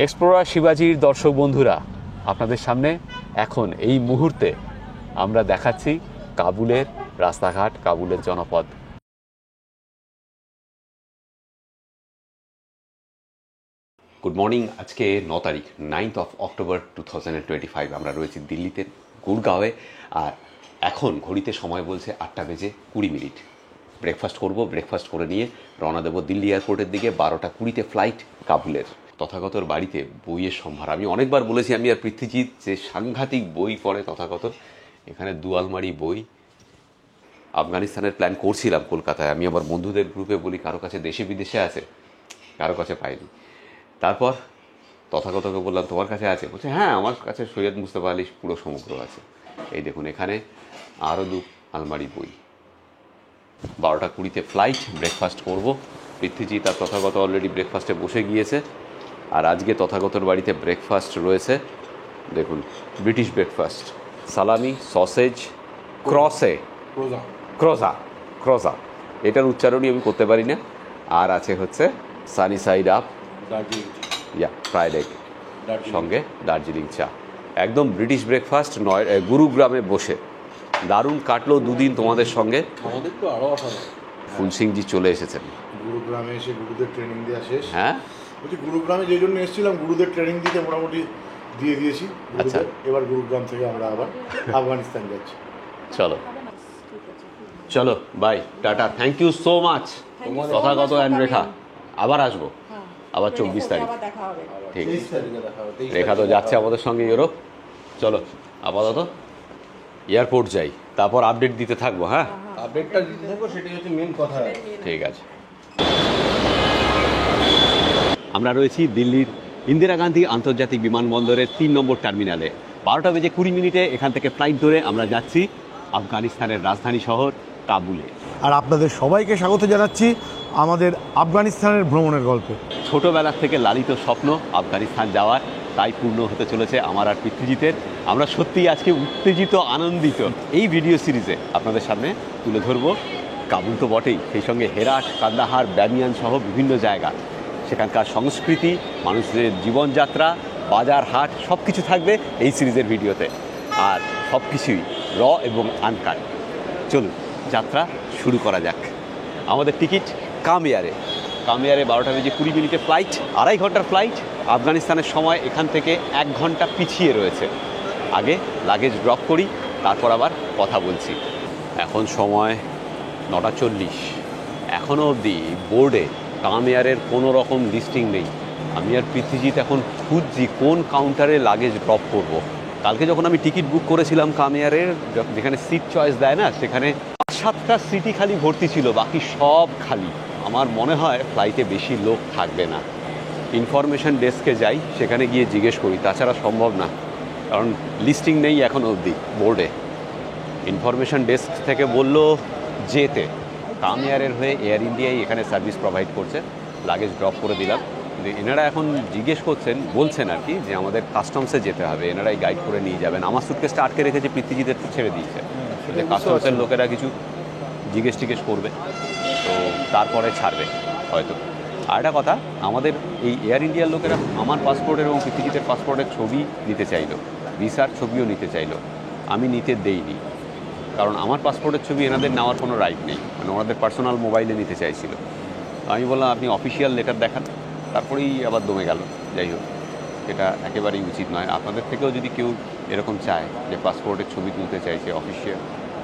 Explorer শিবাজির দর্শক বন্ধুরা, আপনাদের সামনে এখন এই মুহূর্তে আমরা দেখাচ্ছি কাবুলের রাস্তাঘাট, কাবুলের জনপদ। Good morning. আজকে 9 তারিখ, 9th of October 2025। আমরা রয়েছি দিল্লিতে, গুরগাঁওয়ে। আর এখন ঘড়িতে সময় বলছে 8:20। ব্রেকফাস্ট করব, ব্রেকফাস্ট করে নিয়ে রওনা দেবো দিল্লি এয়ারপোর্টের দিকে। 12:20 ফ্লাইট কাবুলের। তথাগতর বাড়িতে বইয়ের সম্ভার। আমি অনেকবার বলেছি, আমি আর পৃথ্বীজিৎ, যে সাংঘাতিক বই পড়ে তথাগত। এখানে 2 আলমারি বই। আফগানিস্তানের প্ল্যান করছিলাম কলকাতায়, আমি আমার বন্ধুদের গ্রুপে বলি কারো কাছে দেশে বিদেশে আছে, কারো কাছে পাইনি। তারপর তথাগতকে বললাম তোমার কাছে আছে? বলছে হ্যাঁ, আমার কাছে সৈয়দ মুস্তফা আলী পুরো সমগ্র আছে। এই দেখুন, এখানে আরও 2 আলমারি বই। 12:20 ফ্লাইট। ব্রেকফাস্ট করব। পৃথ্বীজিৎ আর তথাগত অলরেডি ব্রেকফাস্টে বসে গিয়েছে। আর আজকে তথাগতর বাড়িতে ব্রেকফাস্ট রয়েছে, দেখুন, ব্রিটিশ ব্রেকফাস্ট। সালামি, সসেজ, ক্রোজা, এটার উচ্চারণই আমি করতে পারি না। আর আছে হচ্ছে Sunny side up, fried egg, সঙ্গে দার্জিলিং চা। একদম ব্রিটিশ ব্রেকফাস্ট। গুরুগ্রামে বসে দারুণ কাটলো 2 দিন তোমাদের সঙ্গে। আমাদের তো আরও অসাধারণ। ফুল সিংজি চলে এসেছেন গুরুগ্রামে এসে গুরুদের ট্রেনিং দেওয়া শেষ। হ্যাঁ, বলছি গুরুগ্রামে যে জন্য এসেছিলাম, গুরুদের ট্রেনিং দিতে মোটামুটি দিয়ে দিয়েছি। আচ্ছা, এবার গুরুগ্রাম থেকে আমরা আবার আফগানিস্তান যাচ্ছি। চলো bye, tata, thank you so much. Tathagata and Rekha, আবার আসবো, আবার 24 তারিখ। ঠিক, রেখা তো যাচ্ছে আমাদের সঙ্গে ইউরোপ। চলো আপাতত এয়ারপোর্ট যাই, তারপর আপডেট দিতে থাকবো। হ্যাঁ, আপডেটটা দিতে থাকবো, সেটাই হচ্ছে মেন কথা। ঠিক আছে। আমরা রয়েছি দিল্লির ইন্দিরা গান্ধী আন্তর্জাতিক বিমানবন্দরের 3 নম্বর টার্মিনালে। 12:20 এখান থেকে ফ্লাইট ধরে আমরা যাচ্ছি আফগানিস্তানের রাজধানী শহর কাবুলে। আর আপনাদের সবাইকে স্বাগত জানাচ্ছি আমাদের আফগানিস্তানের ভ্রমণের গল্পে। ছোটোবেলার থেকে লালিত স্বপ্ন আফগানিস্তান যাওয়ার, তাই পূর্ণ হতে চলেছে আমার আর পৃথ্বীজিতের। আমরা সত্যিই আজকে উত্তেজিত, আনন্দিত। এই ভিডিও সিরিজে আপনাদের সামনে তুলে ধরবো কাবুল তো বটেই, সেই সঙ্গে হেরাট, কান্দাহার, ব্যামিয়ান সহ বিভিন্ন জায়গা, সেখানকার সংস্কৃতি, মানুষদের জীবনযাত্রা, বাজার হাট, সব কিছু থাকবে এই সিরিজের ভিডিওতে। আর সব কিছুই র এবং আনকাট। চলুন যাত্রা শুরু করা যাক। আমাদের টিকিট কামিয়ারে 12:20 ফ্লাইট, 2.5 ঘন্টার ফ্লাইট। আফগানিস্তানের সময় এখান থেকে 1 ঘন্টা পিছিয়ে রয়েছে। আগে লাগেজ ড্রপ করি, তারপর আবার কথা বলছি। এখন সময় 9:40। এখনও অবধি বোর্ডে কামিয়ারের কোনো রকম লিস্টিং নেই। আমি আর পৃথ্বীজিৎ এখন খুঁজছি কোন কাউন্টারে লাগেজ ড্রপ করব। কালকে যখন আমি টিকিট বুক করেছিলাম কামিয়ারের, যেখানে সিট চয়েস দেয় না, সেখানে 7টা সিটই খালি ভর্তি ছিল, বাকি সব খালি। আমার মনে হয় ফ্লাইটে বেশি লোক থাকবে না। ইনফরমেশন ডেস্কে যাই, সেখানে গিয়ে জিজ্ঞেস করি, তাছাড়া সম্ভব না, কারণ লিস্টিং নেই এখন অবধি বোর্ডে। ইনফরমেশন ডেস্ক থেকে বলল যেতে কামিয়ারের হয়ে এয়ার ইন্ডিয়াই এখানে সার্ভিস প্রোভাইড করছে। লাগেজ ড্রপ করে দিলাম। এনারা এখন জিজ্ঞেস বলছেন আর কি, যে আমাদের কাস্টমসে যেতে হবে, এনারাই গাইড করে নিয়ে যাবেন। আমার সুটকেসটা আটকে রেখেছে, পৃথ্বীজিদের ছেড়ে দিয়েছে। কাস্টমসের লোকেরা কিছু জিজ্ঞেস করবে, তো তারপরে ছাড়বে হয়তো। আর একটা কথা, আমাদের এই এয়ার ইন্ডিয়ার লোকেরা আমার পাসপোর্টের এবং পৃথ্বীজিতের পাসপোর্টের ছবি নিতে চাইলো, ভিসার ছবিও নিতে চাইলো। আমি নিতে দেইনি, কারণ আমার পাসপোর্টের ছবি এনাদের নেওয়ার কোনো রাইট নেই, মানে ওনাদের পার্সোনাল মোবাইলে নিতে চাইছিল। আমি বললাম আপনি অফিসিয়াল লেটার দেখান, তারপরেই আবার দমে গেল। যাই হোক, এটা একেবারেই উচিত নয়। আপনাদের থেকেও যদি কেউ এরকম চায় যে পাসপোর্টের ছবি তুলতে চাইছে, অফিসিয়াল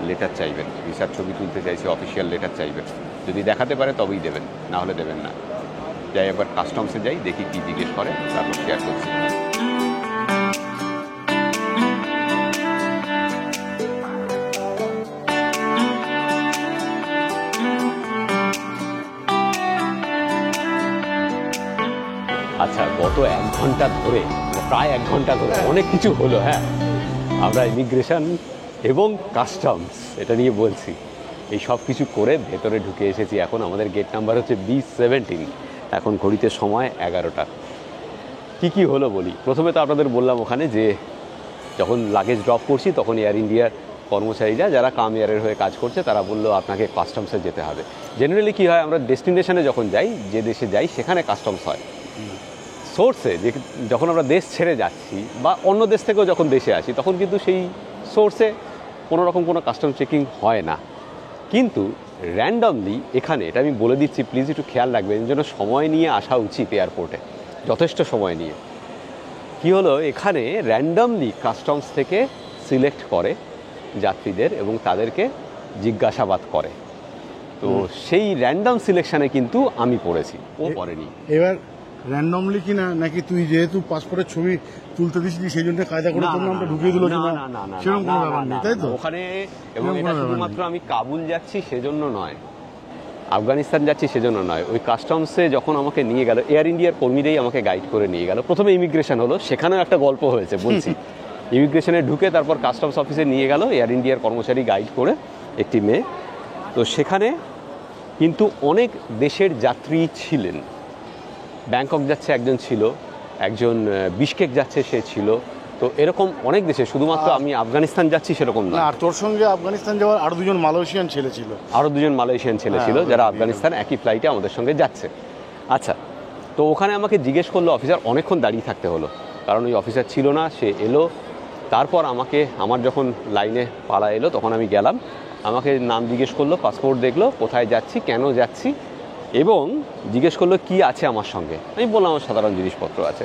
লেটার চাইবেন, ভিসার ছবি তুলতে চাইছে, অফিসিয়াল লেটার চাইবেন। যদি দেখাতে পারে তবেই দেবেন, না হলে দেবেন না। যাই, একবার কাস্টমসে যাই, দেখি কী জিজ্ঞেস করে, তারপর শেয়ার করছি। আচ্ছা, গত 1 ঘন্টা ধরে, প্রায় 1 ঘন্টা ধরে অনেক কিছু হলো। হ্যাঁ, আমরা ইমিগ্রেশন এবং কাস্টমস এটা নিয়ে বলছি, এই সব কিছু করে ভেতরে ঢুকে এসেছি। এখন আমাদের গেট নাম্বার হচ্ছে B17। এখন ঘড়িতে সময় 11টা। কি হলো বলি। প্রথমে তো আপনাদের বললাম ওখানে যে যখন লাগেজ ড্রপ করছি, তখন এয়ার ইন্ডিয়ার কর্মচারীরা, যারা কামিয়ারের হয়ে কাজ করছে, তারা বললো আপনাকে কাস্টমসে যেতে হবে। জেনারেলি কী হয়, আমরা ডেস্টিনেশনে যখন যাই, যে দেশে যাই, সেখানে কাস্টমস হয়। সোর্সে যে যখন আমরা দেশ ছেড়ে যাচ্ছি বা অন্য দেশ থেকেও যখন দেশে আসি তখন কিন্তু সেই সোর্সে কোনো রকম কোনো কাস্টম চেকিং হয় না, কিন্তু র্যান্ডমলি এখানে, এটা আমি বলে দিচ্ছি প্লিজ একটু খেয়াল রাখবেন, যেন সময় নিয়ে আসা উচিত এয়ারপোর্টে, যথেষ্ট সময় নিয়ে। কি হলো, এখানে র্যান্ডমলি কাস্টমস থেকে সিলেক্ট করে যাত্রীদের এবং তাদেরকে জিজ্ঞাসাবাদ করে। তো সেই র্যান্ডম সিলেকশানে কিন্তু আমি পড়েছি, ও পড়েনি। এবার র্যান্ডমলি কিনা নাকি তুই যেহেতু পাসপোর্টের ছবি তুলতে দিয়েছিলি সেই জন্য কায়দা করে তোর নামটা ঢুকিয়ে দিল কিনা সেরকম কোনো ব্যাপার নেই, তাই তো? ওখানে এবং এটা শুধুমাত্র আমি কাবুল যাচ্ছি সেজন্য নয়, আফগানিস্তান যাচ্ছি সেজন্য নয়, ওই কাস্টমসে যখন আমাকে নিয়ে গেল, এয়ার ইন্ডিয়ার কর্মীরাই আমাকে গাইড করে নিয়ে গেল। প্রথমে ইমিগ্রেশন হলো, সেখানেও একটা গল্প হয়েছে বলছি। ইমিগ্রেশনে ঢুকে তারপর কাস্টমস অফিসে নিয়ে গেল এয়ার ইন্ডিয়ার কর্মচারী গাইড করে, একটি মেয়ে। তো সেখানে কিন্তু অনেক দেশের যাত্রী ছিলেন, ব্যাংকক যাচ্ছে একজন ছিল, একজন বিশকেক যাচ্ছে সে ছিল। তো এরকম অনেক দেশে, শুধুমাত্র আমি আফগানিস্তান যাচ্ছি সেরকম না। আর তোর সঙ্গে আফগানিস্তান যাওয়ার আরো দুজন মালয়েশিয়ান ছেলে ছিল, আরও দুজন মালয়েশিয়ান ছেলে ছিল যারা আফগানিস্তান একই ফ্লাইটে আমাদের সঙ্গে যাচ্ছে। আচ্ছা, তো ওখানে আমাকে জিজ্ঞেস করলো অফিসার, অনেকক্ষণ দাঁড়িয়ে থাকতে হলো কারণ ওই অফিসার ছিল না, সে এলো। তারপর আমাকে, আমার যখন লাইনে পালা এলো তখন আমি গেলাম, আমাকে নাম জিজ্ঞেস করলো, পাসপোর্ট দেখলো, কোথায় যাচ্ছি, কেন যাচ্ছি, এবং জিজ্ঞেস করলো কি আছে আমার সঙ্গে। আমি বললাম আমার সাধারণ জিনিসপত্র আছে।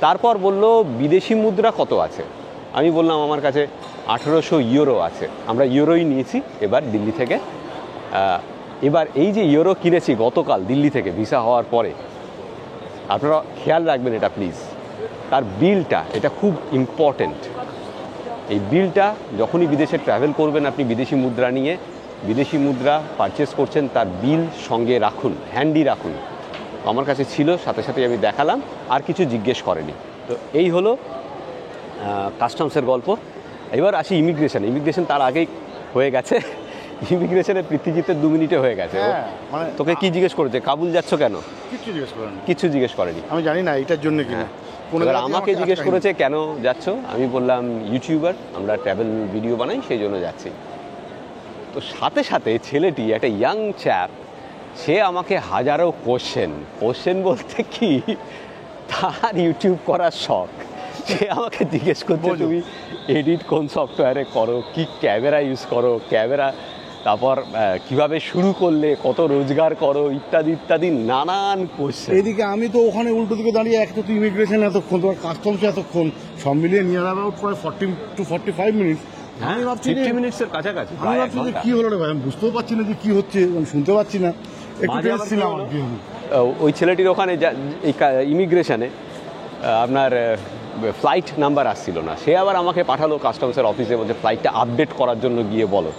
তারপর বলল বিদেশি মুদ্রা কত আছে। আমি বললাম আমার কাছে 1800 ইউরো আছে। আমরা ইউরোই নিয়েছি এবার দিল্লি থেকে। এবার এই যে ইউরো কিনেছি গতকাল দিল্লি থেকে ভিসা হওয়ার পরে, আপনারা খেয়াল রাখবেন এটা প্লিজ, তার বিলটা, এটা খুব ইম্পর্টেন্ট। এই বিলটা যখনই বিদেশে ট্রাভেল করবেন আপনি বিদেশি মুদ্রা নিয়ে, বিদেশি মুদ্রা পারচেস করছেন, তার বিল সঙ্গে রাখুন, হ্যান্ডি রাখুন। আমার কাছে ছিল, সাথে সাথে আমি দেখালাম, আর কিছু জিজ্ঞেস করেনি। তো এই হলো কাস্টমসের গল্প। এবার আসি ইমিগ্রেশন। ইমিগ্রেশন তার আগেই হয়ে গেছে, ইমিগ্রেশনের পৃথ্বীজিতের 2 মিনিটে হয়ে গেছে। মানে তোকে কি জিজ্ঞেস করেছে, কাবুল যাচ্ছ কেন? কিছু জিজ্ঞেস করেনি, কিছু জিজ্ঞেস করেনি। আমি জানি না এটার জন্য কিনা। এবার আমাকে জিজ্ঞেস করেছে কেন যাচ্ছ, আমি বললাম ইউটিউবার, আমরা ট্রাভেল ভিডিও বানাই সেই জন্য যাচ্ছি। তো সাথে সাথে ছেলেটি, একটা ইয়াং চ্যাপ, সে আমাকে হাজারো কোশ্চেন বলতে কি, তার ইউটিউব করার শখ। সে আমাকে জিজ্ঞেস করছে তুমি এডিট কোন সফটওয়্যারে করো, কি ক্যামেরা ইউজ করো, তারপর কিভাবে শুরু করলে, কত রোজগার করো, ইত্যাদি ইত্যাদি নানান কোশ্চেন। এদিকে আমি তো ওখানে উল্টো দিকে দাঁড়িয়ে, একটা তো ইমিগ্রেশন এতক্ষণ, তোমার কাস্টমসে এতক্ষণ, সব মিলিয়ে নিয়ার অ্যাবাউট প্রায় 40 to 45 মিনিটস। আমি ভাবছি 50 মিনিটসের কাছাকাছি। আমি ভাবছি যে কি হলো রে ভাই, আমি বুঝতেও পারছি না যে কি হচ্ছে, আমি শুনতে পাচ্ছি না, একটু টেন্স ছিলাম আর কি। ওই ছেলেটির ওখানে এই ইমিগ্রেশনে আপনার ফ্লাইট নাম্বার আসছিল না, সে আবার আমাকে পাঠালো কাস্টমসের অফিসে, বলছে ফ্লাইটটা আপডেট করার জন্য গিয়ে বলো,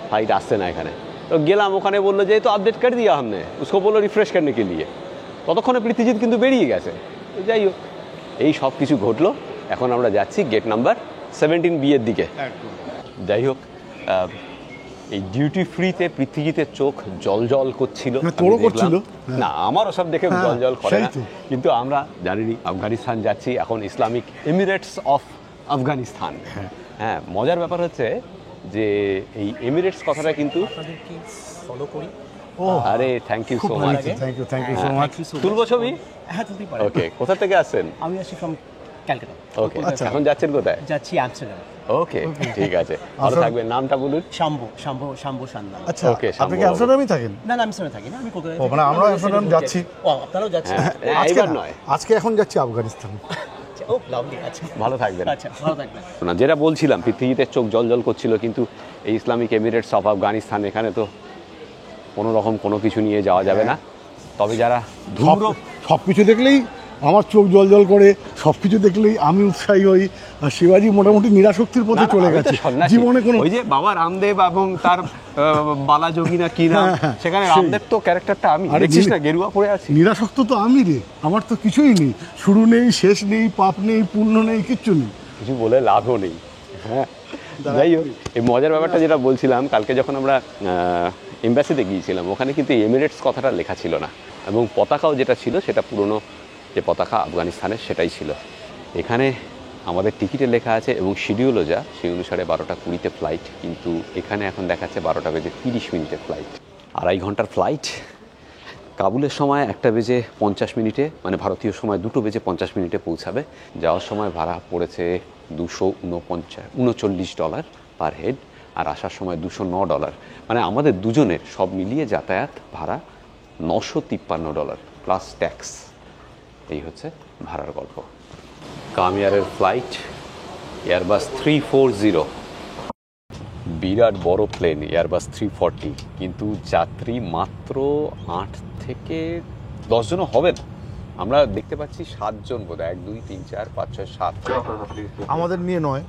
ফ্লাইট আসছে না এখানে। তো গেলাম, ওখানে বললো যে তো আপডেট করে দিয়া हमने, उसको बोलो रिफ्रेश करने के लिए। ততক্ষণে পৃথ্বীজিৎ কিন্তু বেরিয়ে গেছে। যাই হোক, এই সব কিছু ঘটলো। এখন আমরা যাচ্ছি গেট নাম্বার 17B এর দিকে। যাই হোক, এই ডিউটি ফ্রিতে পৃথ্বীজিতের চোখ জল করছিল। তোরও করছিল না, আমার ওসব দেখে জল করে না, কিন্তু আমরা জানিনি আফগানিস্তান যাচ্ছি এখন, ইসলামিক এমিরেটস অফ আফগানিস্তান। হ্যাঁ, মজার ব্যাপার হচ্ছে যে এই এমিরেটস কথাটা কিন্তু ফলো করি। আরে thank you so much, thank you so much. তুলবো ছবি? হ্যাঁ, তুলতেই পারেন। ওকে, কোথা থেকে আসছেন? আমি আসি ফ্রম ক্যালকাটা। ওকে, এখন যাচ্ছেন কোথায়? যাচ্ছি আমস্টারডাম। ওকে, ঠিক আছে, ভালো থাকবেন। নামটা বলুন। শাম্বু সান্যাল। আচ্ছা, আপনি কি আমস্টারডামে থাকেন? না, আমি আমস্টারডামে থাকি না, আমি কলকাতায়। মানে আমরা আমস্টারডাম যাচ্ছি। ও, আপনারাও যাচ্ছেন? এইবার নয়, আজকে এখন যাচ্ছি আফগানিস্তান। ও, লাভলি। আচ্ছা, ভালো থাকবেন। আচ্ছা, ভালো থাকবেন। না, যেটা বলছিলাম, পৃথ্বীজিতের চোখ জল করছিল, কিন্তু এই ইসলামিক এমিরেটস অফ আফগানিস্তান, এখানে তো কোনো রকম কোনো কিছু নিয়ে যাওয়া যাবে না। তবে যারা সব কিছু দেখলেই আমার চোখ জল করে, সব কিছু দেখলেই আমি উৎসাহী হই। আর শিবাজি মোটামুটি নিরাসক্তির পথে চলে গেছে জীবনে। কোনো ওই যে বাবা রামদেব এবং তার বালাযোগী না কি না, সেখানে রামদেব তো ক্যারেক্টারটা আমি দেখছিস না, গেরুয়া পরে আছি। নিরাসক্ত তো আমি রে, আমার তো কিছুই নেই, শুরু নেই, শেষ নেই, পাপ নেই, পুণ্য নেই, কিচ্ছু নেই, কিছু বলে লাভও নেই। হ্যাঁ, যাই হোক, এই মজার ব্যাপারটা যেটা বলছিলাম, কালকে যখন আমরা এম্বাসিতে গিয়েছিলাম, ওখানে কিন্তু এমিরেটস কথাটা লেখা ছিল না, এবং পতাকাও যেটা ছিল সেটা পুরনো যে পতাকা আফগানিস্তানের সেটাই ছিল। এখানে আমাদের টিকিটে লেখা আছে এবং শিডিউলও যা, সেই অনুসারে 12টা 20-তে ফ্লাইট, কিন্তু এখানে এখন দেখাচ্ছে 12টা বেজে 30 মিনিটের ফ্লাইট। 2.5 ঘন্টার ফ্লাইট, কাবুলের সময় 1:50 মানে ভারতীয় সময় 2:50 পৌঁছাবে। যাওয়ার সময় ভাড়া পড়েছে $239 পার হেড, আর আসার সময় $209। মানে আমাদের দুজনের সব মিলিয়ে যাতায়াত ভাড়া $953 প্লাস ট্যাক্স। এই হচ্ছে ভাড়ার গল্প। কাম এয়ারের ফ্লাইট এয়ারবাস 340, বিরাট বড় প্লেন এয়ারবাস 340, কিন্তু যাত্রী মাত্র 8 থেকে 10 জনও হবে না। আমরা দেখতে পাচ্ছি 7 জন বোধহয়, 1 2 3 4 5 6 7। আমাদের নিয়ে নয়,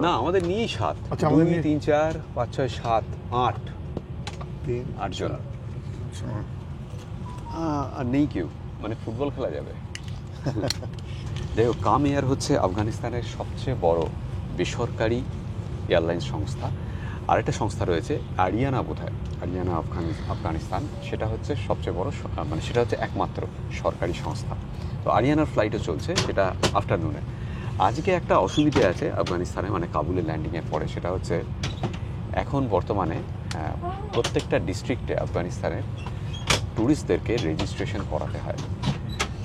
না আমাদের নিয়েই 7। আচ্ছা, আমাদের 2 নিয়ে- 3 4 5 6 7 8 8 জন। আর নেই কেউ, মানে ফুটবল খেলা যাবে। যাই হোক, কাম এয়ার হচ্ছে আফগানিস্তানের সবচেয়ে বড় বেসরকারি এয়ারলাইন্স সংস্থা। আরেকটা সংস্থা রয়েছে আরিয়ানা, বোধহয় আরিয়ানা আফগানিস্তান, সেটা হচ্ছে সবচেয়ে বড় মানে সেটা হচ্ছে একমাত্র সরকারি সংস্থা। তো আরিয়ানার ফ্লাইটও চলছে, সেটা আফটারনুনে। আজকে একটা অসুবিধে আছে আফগানিস্তানে, মানে কাবুলে ল্যান্ডিংয়ের পরে, সেটা হচ্ছে এখন বর্তমানে প্রত্যেকটা ডিস্ট্রিক্টে আফগানিস্তানের ট্যুরিস্টদেরকে রেজিস্ট্রেশন করাতে হয়।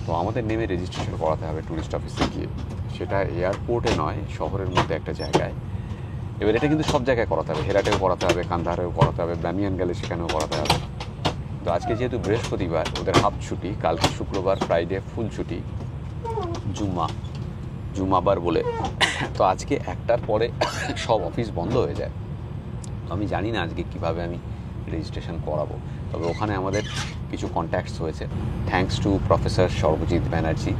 তো আমাদের নেমে রেজিস্ট্রেশন করাতে হবে ট্যুরিস্ট অফিসে গিয়ে, সেটা এয়ারপোর্টে নয়, শহরের মধ্যে একটা জায়গায়। এবার এটা কিন্তু সব জায়গায় করাতে হবে, হেরাটেও করাতে হবে, কান্দাহারেও করাতে হবে, ব্যামিয়ান গেলে সেখানেও করাতে হবে। তো আজকে যেহেতু বৃহস্পতিবার, ওদের হাফ ছুটি, কালকে শুক্রবার, ফ্রাইডে ফুল ছুটি, জুমাবার বলে। তো আজকে 1টার পরে সব অফিস বন্ধ হয়ে যায়। তো আমি জানি না আজকে কিভাবে আমি রেজিস্ট্রেশন করাবো। তবে ওখানে আমাদের কিছু কন্ট্যাক্টস হয়েছে, thanks to professor Sarbajit Banerjee,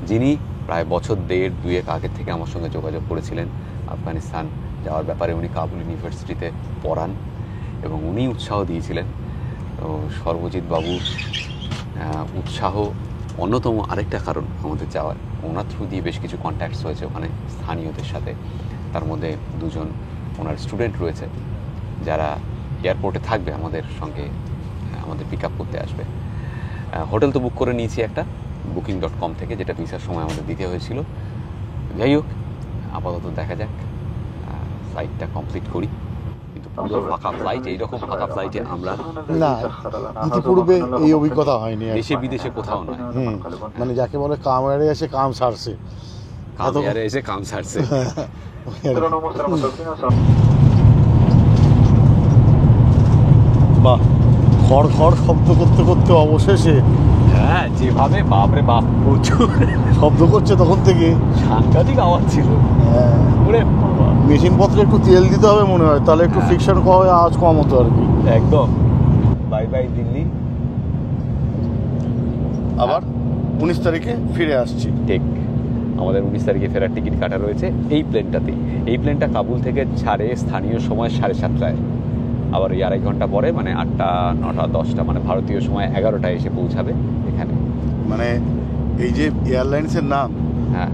যিনি প্রায় বছর 1.5-2 আগের থেকে আমার সঙ্গে যোগাযোগ করেছিলেন আফগানিস্তান যাওয়ার ব্যাপারে। উনি কাবুল ইউনিভার্সিটিতে পড়ান এবং উনি উৎসাহ দিয়েছিলেন। তো সর্বজিৎ বাবুর উৎসাহ অন্যতম আরেকটা কারণ আমাদের যাওয়ার। ওনার থ্রু দিয়ে বেশ কিছু কন্ট্যাক্টস হয়েছে ওখানে স্থানীয়দের সাথে। তার মধ্যে 2 জন ওনার স্টুডেন্ট রয়েছে যারা এয়ারপোর্টে থাকবে আমাদের সঙ্গে, আমাদের পিক আপ করতে আসবে। হোটেল তো বুক করে নিয়েছি একটা booking.com থেকে, যেটা ভিসার সময় আমাদের দিতে হয়েছিল। যাই হোক, আপাতত দেখা যাক, ফ্লাইটটা কমপ্লিট করি। কিন্তু পুরো ফাঁকা ফ্লাইট, এইরকম ফাঁকা ফ্লাইটে আমরা না, ইতিপূর্বে এই অভিজ্ঞতা হয়নি আর কি। দেশে বিদেশে কোথাও নয়। মানে যাকে বলে কাম এয়ারে এসে কাম সারছে। কাম এয়ারে এসে কাম সারছে। বাহ, খড় খড় শব্দ করতে করতে অবশেষে হ্যাঁ, যেভাবে বাপরে বাপ প্রচুর শব্দ করছে তখন থেকে। সাংঘাতিক আওয়াজ ছিল। ওরে বাবা, মেশিনপত্রে একটু তেল দিতে হবে মনে হয়, তাহলে একটু ফ্রিকশন কম হবে, আওয়াজ কম হতো আর কি। একদম। Bye bye Delhi. আবার 19 তারিখে ফিরে আসছি। ঠিক, আমাদের 19 তারিখে ফেরার টিকিট কাটা রয়েছে এই প্লেনটাতেই। এই প্লেনটা কাবুল থেকে ছাড়ে স্থানীয় সময় 7:30টায়। আবার এই 2.5 ঘন্টা পরে, মানে 8টা 9টা 10টা, মানে ভারতীয় সময় 11টায় এসে পৌঁছাবে এখানে। মানে এই যে এয়ারলাইন্সের নাম হ্যাঁ,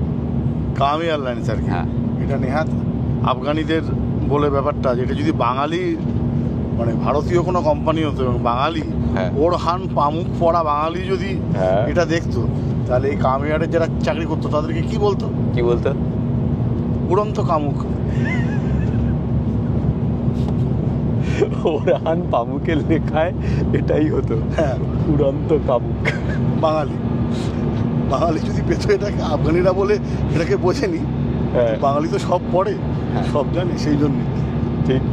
কাম এয়ারলাইন্স আর কি, হ্যাঁ। এটা নেহাত আফগানিদের বলে ব্যাপারটা, যেটা যদি বাঙালি, মানে ভারতীয় কোনো কোম্পানি হতো এবং বাঙালি, হ্যাঁ। ওরহান পামুক পড়া বাঙালি যদি হ্যাঁ। এটা দেখতো, তাহলে এই কাম এয়ারে যারা চাকরি করতো তাদেরকে কি বলতো? কি বলতো? উড়ন্ত কামুক। ওরহান পামুকের লেখায় এটাই হতো, হ্যাঁ, উড়ন্ত কামুক। বাঙালি বাঙালি যদি পেতো এটাকে, আফগানিরা বলে এটাকে বোঝেনি। হ্যাঁ, বাঙালি তো সব পড়ে, হ্যাঁ। সব জানে, সেই জন্য। ঠিক।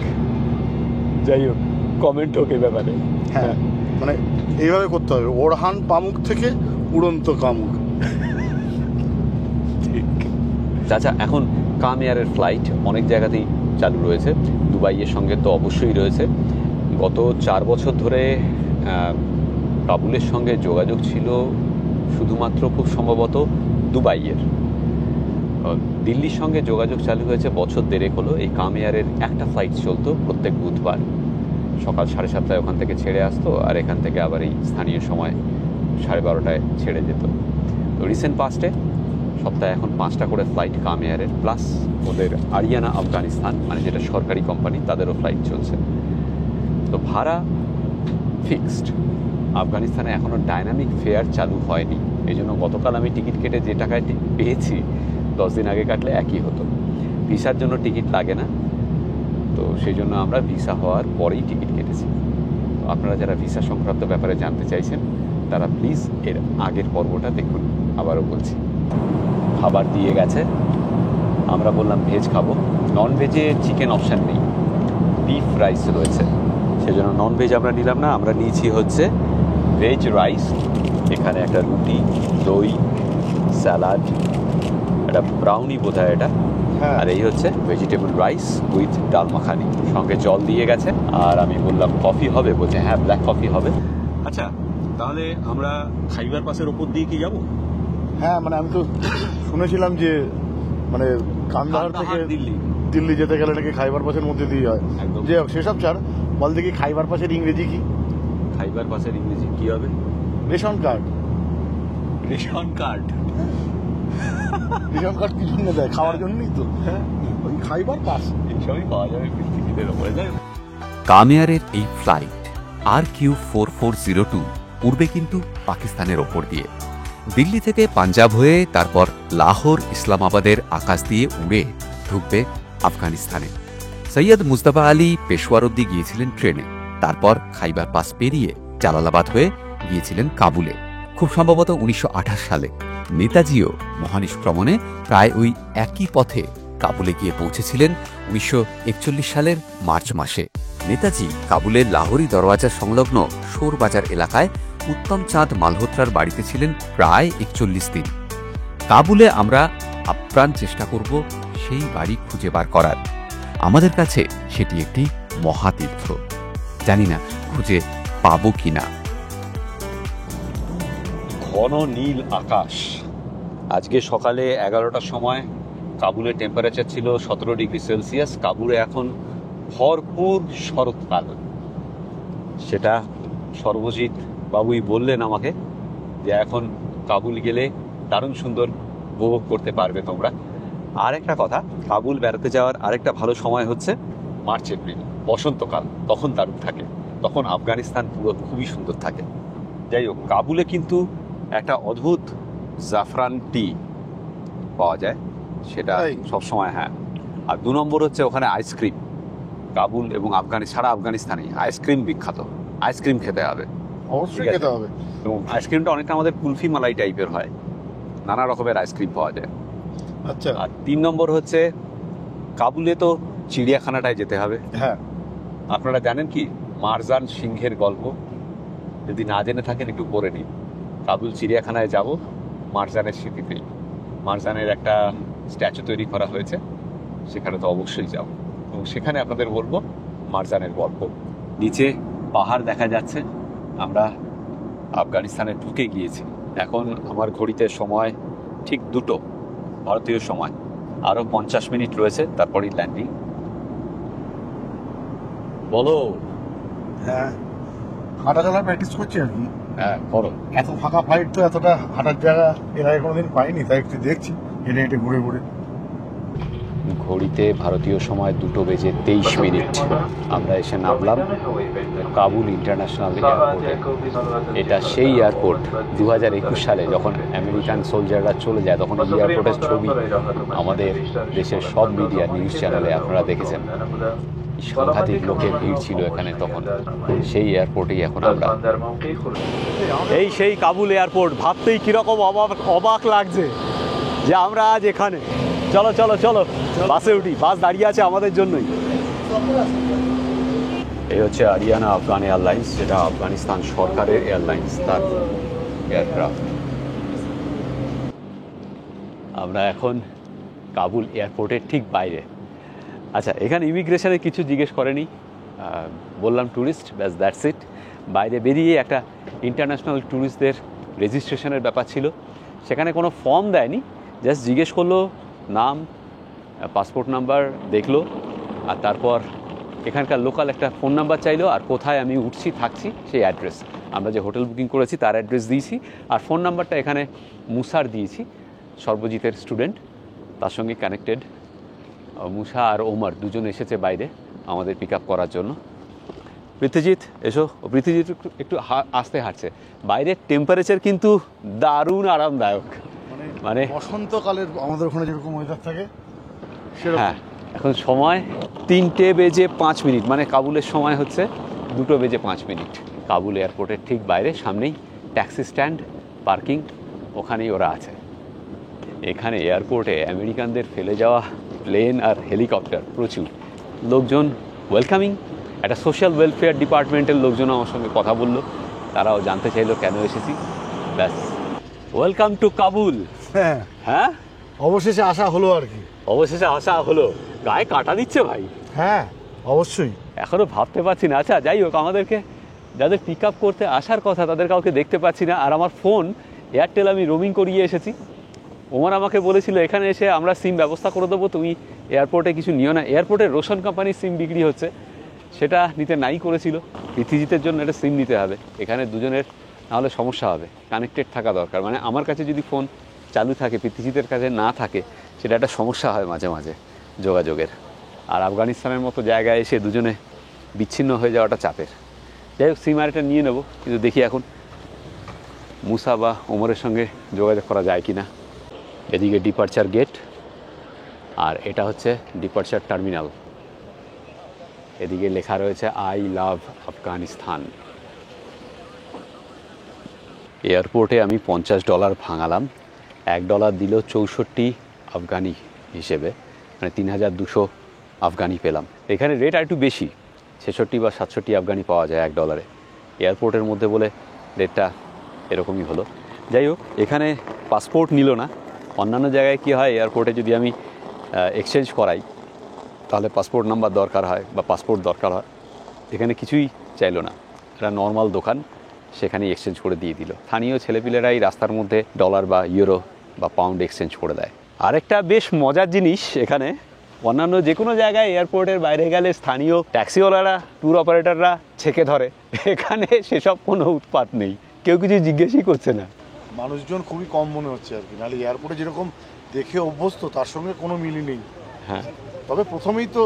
যাই হোক, কমেন্ট হোক এই ব্যাপারে। হ্যাঁ, মানে এইভাবে করতে হবে, ওরহান পামুক থেকে উড়ন্ত কামুক। ঠিক। আচ্ছা, এখন কাম এয়ারের ফ্লাইট অনেক জায়গাতেই চালু রয়েছে। দুবাইয়ের সঙ্গে তো অবশ্যই রয়েছে। গত 4 বছর ধরে কাবুলের সঙ্গে যোগাযোগ ছিল শুধুমাত্র খুব সম্ভবত দুবাইয়ের। দিল্লির সঙ্গে যোগাযোগ চালু হয়েছে বছর 1.5 হলো। এই কাম এয়ারের একটা ফ্লাইট চলতো প্রত্যেক বুধবার সকাল 7:30টায় ওখান থেকে ছেড়ে আসতো, আর এখান থেকে আবার এই স্থানীয় সময় 12:30টায় ছেড়ে যেত। তো রিসেন্ট পাস্টে সপ্তাহে এখন 5টা করে ফ্লাইট কাম এয়ারের, প্লাস ওদের আরিয়ানা আফগানিস্তান, মানে যেটা সরকারি কোম্পানি, তাদেরও ফ্লাইট চলছে। তো ভাড়া ফিক্সড। আফগানিস্তানে এখনও ডাইনামিক ফেয়ার চালু হয়নি, এই জন্য গতকাল আমি টিকিট কেটে যে টাকায় পেয়েছি 10 দিন আগে কাটলে একই হতো। ভিসার জন্য টিকিট লাগে না, তো সেই জন্য আমরা ভিসা হওয়ার পরেই টিকিট কেটেছি। তো আপনারা যারা ভিসা সংক্রান্ত ব্যাপারে জানতে চাইছেন তারা প্লিজ এর আগের পর্বটা দেখুন। আবারও বলছি, খাবার দিয়ে গেছে, আমরা বললাম ভেজ খাবো, নন ভেজে চিকেন অপশান নেই, বিফ রাইস রয়েছে, সেজন্য নন ভেজ আমরা নিলাম না। আমরা নিয়েছি হচ্ছে ভেজ রাইস, এখানে একটা রুটি, দই, স্যালাড, একটা ব্রাউনি বোধহয় এটা, আর এই হচ্ছে ভেজিটেবল রাইস উইথ ডাল মাখানি, সঙ্গে জল দিয়ে গেছে। আর আমি বললাম কফি হবে, বলছে হ্যাঁ ব্ল্যাক কফি হবে। আচ্ছা, তাহলে আমরা খাইবার পাসের ওপর দিয়ে কি যাবো? হ্যাঁ, মানে আমি তো শুনেছিলাম যে মানে কান্দাহার থেকে দিল্লি যেতে গেলে নাকি খাইবার পাসের মধ্যে দিয়ে হয়। একদম। যে সেসব ছাড়, বল দেখি খাইবার পাসের ইংরেজি কি? খাইবার পাসের ইংরেজি কি হবে? Ration card. Ration card? Ration card কি জন্য দেয়? খাওয়ার জন্যই তো। ওই খাইবার পাস এইসবই পাওয়া যাবে পৃথিবীর ওপরে। কামিয়ারের এই ফ্লাইট RQ4402 উড়বে কিন্তু পাকিস্তানের ওপর দিয়ে। দিল্লি থেকে পাঞ্জাব হয়ে তারপর লাহোর, ইসলামাবাদের আকাশ দিয়ে উড়ে ঢুকবে আফগানিস্তানে। সৈয়দ মুজতবা আলী পেশোয়ার অব্দি গিয়েছিলেন ট্রেনে, তারপর খাইবার পাস পেরিয়ে জালালাবাদ হয়ে গিয়েছিলেন কাবুলে। খুব সম্ভবত 1928 সালে নেতাজিও মহানিষ্ক্রমণে প্রায় ওই একই পথে কাবুলে গিয়ে পৌঁছেছিলেন 1941 সালের মার্চ মাসে। নেতাজি কাবুলের লাহোরি দরওয়াজা সংলগ্ন শোর বাজার এলাকায় উত্তম চাঁদ মালহোত্রার বাড়িতে ছিলেন প্রায় 41 দিন। কাবুলে আমরা আপ্রাণ চেষ্টা করব সেই বাড়ি খুঁজে বার করার। আমাদের কাছে সেটি একটি মহাতীর্থ, জানি না খুঁজে পাবো কিনা। ঘন নীল আকাশ। আজকে সকালে 11টার সময় কাবুলের টেম্পারেচার ছিল 17 ডিগ্রি সেলসিয়াস। কাবুলে এখন ভরপুর শরৎকাল। সেটা সর্বজিৎ বাবুই বললেন আমাকে যে এখন কাবুল গেলে দারুণ সুন্দর উপভোগ করতে পারবে তোমরা। আর একটা কথা, কাবুল বেড়াতে যাওয়ার আরেকটা ভালো সময় হচ্ছে মার্চ এপ্রিল, বসন্তকাল, তখন দারুণ থাকে, তখন আফগানিস্তান পুরো খুবই সুন্দর থাকে। যাই হোক, কাবুলে কিন্তু একটা অদ্ভুত জাফরান টি পাওয়া যায়, সেটা সবসময়। হ্যাঁ, আর 2 নম্বর হচ্ছে ওখানে আইসক্রিম। কাবুল এবং সারা আফগানিস্তানে আইসক্রিম বিখ্যাত, আইসক্রিম খেতে হবে, অবশ্যই খেতে হবে। এবং আইসক্রিমটা অনেকটা আমাদের কুলফি মালাই টাইপের হয়, নানা রকমের আইসক্রিম পাওয়া যায়। আচ্ছা। আর 3 নম্বর হচ্ছে কাবুলে তো চিড়িয়াখানাটায় যেতে হবে। হ্যাঁ, আপনারা জানেন কি মারজান সিংহের গল্প? যদি না জেনে থাকেন একটু পড়ে নিন। কাবুল চিড়িয়াখানায় যাব মারজানের স্মৃতিতেই। মারজানের একটা স্ট্যাচু তৈরি করা হয়েছে, সেখানে তো অবশ্যই যাব এবং সেখানে আপনাদের বলবো মারজানের গল্প। নিচে পাহাড় দেখা যাচ্ছে। আমরা আফগানিস্তানে ঢুকে গিয়েছি। এখন আমার ঘড়িতে সময় ঠিক 2টো ভারতীয় সময়, আরও 50 মিনিট রয়েছে, তারপরেই ল্যান্ডিং। বলো। হ্যাঁ, হাঁটা চলার প্র্যাকটিস করছি আর কি। হ্যাঁ, করো। এত ফাঁকা ফ্লাইট তো এতটা হাঁটার জায়গা এর আগে কোনোদিন পাইনি, তাই একটু দেখছি হেঁটে হেঁটে ঘুরে ঘুরে। ঘড়িতে ভারতীয় সময় 2:23 আমরা এসে নামলাম কাবুল ইন্টারন্যাশনাল এয়ারপোর্টে। এটা সেই এয়ারপোর্ট 2021 সালে যখন আমেরিকান সোলজাররা চলে যায়, তখন এই এয়ারপোর্টের ছবি আমাদের দেশের সব মিডিয়া নিউজ চ্যানেলে আপনারা দেখেছেন। সাংঘাতিক লোকের ভিড় ছিল এখানে তখন। সেই এয়ারপোর্টেই এখন আমরা। এই সেই কাবুল এয়ারপোর্ট, ভাবতেই কিরকম অবাক লাগছে যে আমরা আজ এখানে। চলো চলো চলো, বাসে উঠি, বাস দাঁড়িয়ে আছে আমাদের জন্যই। এই হচ্ছে আরিয়ানা আফগান এয়ারলাইন্স, যেটা আফগানিস্তান সরকারের এয়ারলাইন্স, তার এয়ারক্রাফট। আমরা এখন কাবুল এয়ারপোর্টের ঠিক বাইরে। আচ্ছা, এখানে ইমিগ্রেশনে কিছু জিজ্ঞেস করেনি, বললাম ট্যুরিস্ট, ব্যাস দ্যাটস ইট। বাইরে বেরিয়ে একটা ইন্টারন্যাশনাল ট্যুরিস্টদের রেজিস্ট্রেশনের ব্যাপার ছিল, সেখানে কোনো ফর্ম দেয়নি, জাস্ট জিজ্ঞেস করলো নাম, পাসপোর্ট নাম্বার দেখলো, আর তারপর এখানকার লোকাল একটা ফোন নাম্বার চাইলো, আর কোথায় আমি উঠছি থাকছি সেই অ্যাড্রেস। আমরা যে হোটেল বুকিং করেছি তার অ্যাড্রেস দিয়েছি, আর ফোন নাম্বারটা এখানে মুসার দিয়েছি, সর্বজিতের স্টুডেন্ট, তার সঙ্গে কানেক্টেড। মুসা আর ওমর দুজন এসেছে বাইরে আমাদের পিক আপ করার জন্য। পৃথ্বীজিৎ এসো। পৃথ্বীজিৎ একটু আস্তে হাঁটছে। বাইরের টেম্পারেচার কিন্তু দারুণ আরামদায়ক, মানে বসন্তকালের আমাদের ওখানে যেরকম ওয়েদার থাকে সেরকম। হ্যাঁ, এখন সময় 3:05, মানে কাবুলের সময় হচ্ছে 2:05 কাবুল এয়ারপোর্টের ঠিক বাইরে, সামনেই ট্যাক্সি স্ট্যান্ড, পার্কিং, ওখানেই ওরা আছে। এখানে এয়ারপোর্টে আমেরিকানদের ফেলে যাওয়া প্লেন আর হেলিকপ্টার প্রচুর, লোকজন ওয়েলকামিং। একটা সোশ্যাল ওয়েলফেয়ার ডিপার্টমেন্টের লোকজন আমার সঙ্গে কথা বললো, তারাও জানতে চাইলো কেন এসেছি। ব্যাস, ওয়েলকাম টু কাবুল। হ্যাঁ, হ্যাঁ, অবশেষে আসা হলো আর কি। অবশেষে আসা হলো। গায়ে কাটা দিচ্ছে ভাই, হ্যাঁ অবশ্যই। এখনও ভাবতে পারছি না। আচ্ছা যাই হোক, আমাদেরকে যাদের পিক আপ করতে আসার কথা তাদের কাউকে দেখতে পাচ্ছি না। আর আমার ফোন এয়ারটেল আমি রোমিং করিয়ে এসেছি। ওমর আমাকে বলেছিল এখানে এসে আমরা সিম ব্যবস্থা করে দেবো, তুমি এয়ারপোর্টে কিছু নিও না। এয়ারপোর্টে রোশন কোম্পানির সিম বিক্রি হচ্ছে, সেটা নিতে নাই করেছিল। পৃথিবীতের জন্য একটা সিম নিতে হবে, এখানে দুজনের নাহলে সমস্যা হবে। কানেক্টেড থাকা দরকার, মানে আমার কাছে যদি ফোন চালু থাকে, পৃথিবীতের কাছে না থাকে, সেটা একটা সমস্যা হয় মাঝে মাঝে যোগাযোগের। আর আফগানিস্তানের মতো জায়গায় এসে দুজনে বিচ্ছিন্ন হয়ে যাওয়াটা চাপের। যাই হোক, সিম আরেকটা নিয়ে নেবো, কিন্তু দেখি এখন মুসা বা ওমরের সঙ্গে যোগাযোগ করা যায় কি না। এদিকে ডিপারচার গেট, আর এটা হচ্ছে ডিপারচার টার্মিনাল। এদিকে লেখা রয়েছে আই লাভ আফগানিস্তান। এয়ারপোর্টে আমি $50 ভাঙালাম, $1 দিল 64 আফগানি হিসেবে, মানে 3200 আফগানি পেলাম। এখানে রেট আর একটু বেশি, 66 বা 67 আফগানি পাওয়া যায় $1। এয়ারপোর্টের মধ্যে বলে রেটটা এরকমই হলো। যাই হোক, এখানে পাসপোর্ট নিল না। অন্যান্য জায়গায় কী হয়, এয়ারপোর্টে যদি আমি এক্সচেঞ্জ করাই তাহলে পাসপোর্ট নাম্বার দরকার হয় বা পাসপোর্ট দরকার হয়। এখানে কিছুই চাইলো না, এটা নর্মাল দোকান, সেখানেই এক্সচেঞ্জ করে দিয়ে দিল। স্থানীয় ছেলেপিলেরাই রাস্তার মধ্যে ডলার বা ইউরো বা পাউন্ড এক্সচেঞ্জ করে দেয়। আরেকটা বেশ মজার জিনিস, এখানে অন্যান্য যে কোনো জায়গায় এয়ারপোর্টের বাইরে গেলে স্থানীয় ট্যাক্সিওয়ালারা, ট্যুর অপারেটররা ছেঁকে ধরে, এখানে সেসব কোনো উৎপাত নেই, কেউ কিছু জিজ্ঞেসই করছে না। মানুষজন খুবই কম মনে হচ্ছে আর কি, নাহলে এয়ারপোর্টে যেরকম দেখে অভ্যস্ত তার সঙ্গে কোনো মিলই নেই। হ্যাঁ, তবে প্রথমেই তো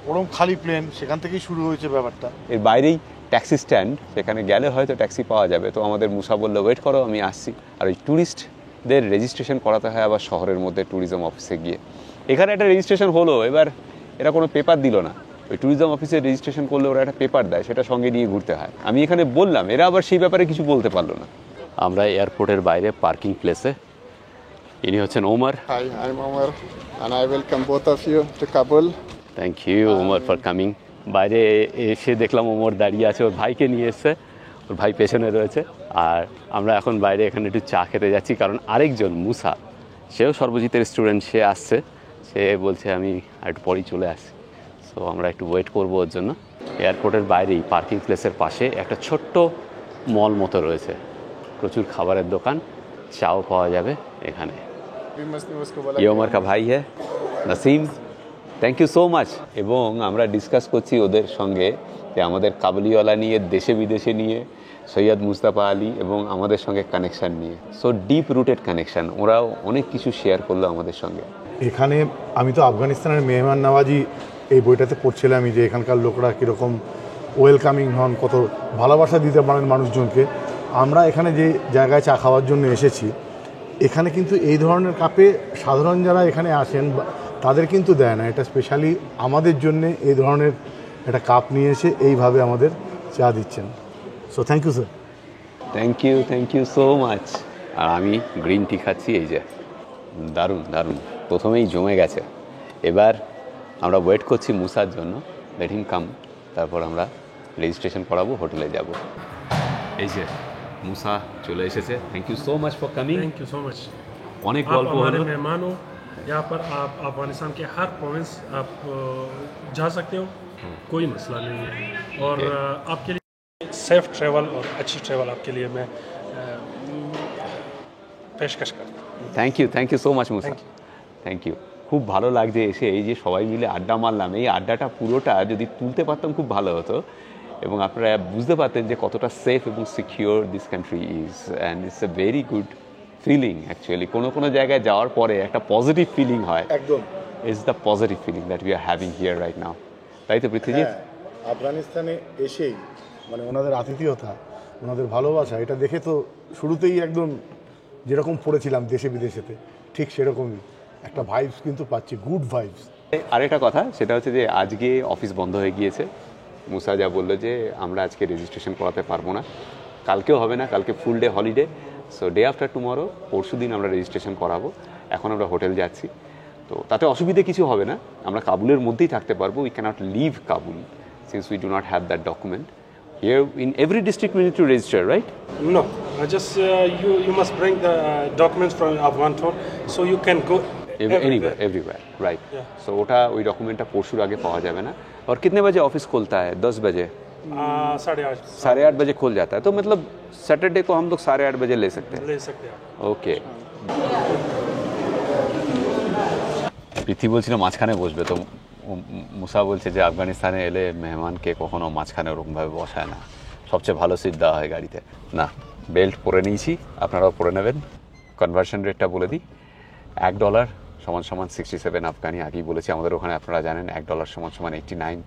ওরকম খালি প্লেন, সেখান থেকেই শুরু হয়েছে ব্যাপারটা। এর বাইরেই ট্যাক্সি স্ট্যান্ড, সেখানে গেলে হয়তো ট্যাক্সি পাওয়া যাবে। তো আমাদের মুসা বললো ওয়েট করো, আমি আসছি। আর ওই ট্যুরিস্টদের রেজিস্ট্রেশন করাতে হয় আবার শহরের মধ্যে ট্যুরিজম অফিসে গিয়ে। এখানে একটা রেজিস্ট্রেশন হলো, এবার এরা কোনো পেপার দিল না। ওই ট্যুরিজম অফিসে রেজিস্ট্রেশন করলে ওরা একটা পেপার দেয়, সেটা সঙ্গে নিয়ে ঘুরতে হয়। আমি এখানে বললাম, এরা আবার সেই ব্যাপারে কিছু বলতে পারলো না। আমরা এয়ারপোর্টের বাইরে পার্কিং প্লেসে, ইনি হচ্ছেন Omar. Hi, I'm Omar, and I welcome both of you to Kabul. Thank you Omar for coming. বাইরে এসে দেখলাম ওমর দাঁড়িয়ে আছে, ওর ভাইকে নিয়ে এসছে, ওর ভাই পেছনে রয়েছে। আর আমরা এখন বাইরে এখানে একটু চা খেতে যাচ্ছি, কারণ আরেকজন মুসা, সেও সর্বজিতের স্টুডেন্ট, সে আসছে। সে বলছে আমি একটু পরেই চলে আসি, সো আমরা একটু ওয়েট করবো ওর জন্য। এয়ারপোর্টের বাইরেই পার্কিং প্লেসের পাশে একটা ছোট্ট মল মতো রয়েছে, প্রচুর খাবারের দোকান, চাও পাওয়া যাবে এখানে। ये उमर का भाई है Naseem, thank you so much. এবং আমরা ডিসকাস করছি ওদের সঙ্গে যে আমাদের কাবুলিওয়ালা নিয়ে, দেশে বিদেশে নিয়ে, সৈয়দ মুস্তাফা আলী এবং আমাদের সঙ্গে কানেকশান নিয়ে। সো ডিপ রুটেড কানেকশান, ওরাও অনেক কিছু শেয়ার করলো আমাদের সঙ্গে। এখানে আমি তো আফগানিস্তানের মেহমান নওয়াজি এই বইটাতে পড়ছিলাম, যে এখানকার লোকরা কীরকম ওয়েলকামিং হন, কত ভালোবাসা দিতে পারেন মানুষজনকে। আমরা এখানে যে জায়গায় চা খাওয়ার জন্য এসেছি, এখানে কিন্তু এই ধরনের কাপে সাধারণ যারা এখানে আসেন তাদের কিন্তু দেয় না, এটা স্পেশালি আমাদের জন্য এই ধরনের একটা কাপ নিয়ে এসে এইভাবে আমাদের চা দিচ্ছেন। So thank you sir. Thank you so much. আর আমি গ্রিন টি খাচ্ছি, এই যে দারুণ দারুণ, প্রথমেই জমে গেছে। এবার আমরা ওয়েট করছি মুসার জন্য, লেট হিম কাম, তারপর আমরা রেজিস্ট্রেশন করাবো, হোটেলে যাব। এই যে মুসা চলে এসেছে। Thank you so much for coming. Thank you so much. অনেক आप গল্প हमारे হলো। मेहमान हो, यहाँ पर आप अफगानिस्तान के हर प्रोविंस आप जा सकते हो, कोई मसला नहीं है। और आपके लिए सेफ ट्रैवल और अच्छी ट्रैवल आपके लिए मैं पेशकश करता हूँ। Thank you so much Musa, thank you. খুব ভালো লাগছে এসে, এই যে সবাই মিলে আড্ডা মারলাম, এই আড্ডাটা পুরোটা যদি তুলতে পারতাম খুব ভালো হতো, এবং আপনারা বুঝতে পারতেন যে কতটা সেফ এবং secure this country is, and it's a very good feeling actually. কোনো জায়গায় যাওয়ার পরে একটা পজিটিভ ফিলিং হয়, একদম it's the positive feeling that we are having here right now. তাই তো পৃথ্বীজিৎ? আফগানিস্তানে এসেই মানে ওনাদের আতিথেয়তা, ওনাদের ভালোবাসা, এটা দেখে তো শুরুতেই একদম যেরকম পড়েছিলাম দেশে বিদেশেতে, ঠিক সেরকমই একটা ভাইবস কিন্তু পাচ্ছি, গুড ভাইবস। আরেকটা কথা, সেটা হচ্ছে যে আজকে অফিস বন্ধ হয়ে গিয়েছে, মুসা যা বললো যে আমরা আজকে রেজিস্ট্রেশন করাতে পারবো না, কালকেও হবে না, কালকে full day holiday, so day after tomorrow পরশু দিন আমরা রেজিস্ট্রেশন করাবো। এখন আমরা হোটেল যাচ্ছি, তো তাতে অসুবিধে কিছু হবে না, আমরা কাবুলের মধ্যেই থাকতে পারবো। We cannot leave Kabul since we do not have that document. Here in every district we need to register, right? No, just you must bring the documents from Afghan tour, so you can go Everywhere, right? Yeah. So ওটা ওই ডকুমেন্টটা পরশুর আগে পাওয়া যাবে না। और कितने बजे ऑफिस खुलता है? 10 बजे, 8:30 बजे खुल जाता है, तो मतलब सैटरडे को हम लोग 8:30 बजे ले सकते हैं। ले सकते हैं। ওকে। পৃথ্বী বলছিল মাঝখানে বসবে, তো মুসা বলছে যে আফগানিস্তানে এলে মেহমানকে কখনো মাঝখানে ওরকমভাবে বসায় না, সবচেয়ে ভালো সিট দেওয়া হয় গাড়িতে। না, বেল্ট পরে নিয়েছি, আপনারাও পরে নেবেন। কনভার্সন রেটটা বলে দিই, $1 = 67 আফগানি। আগেই বলেছি আমাদের ওখানে, আপনারা জানেন $1 = 89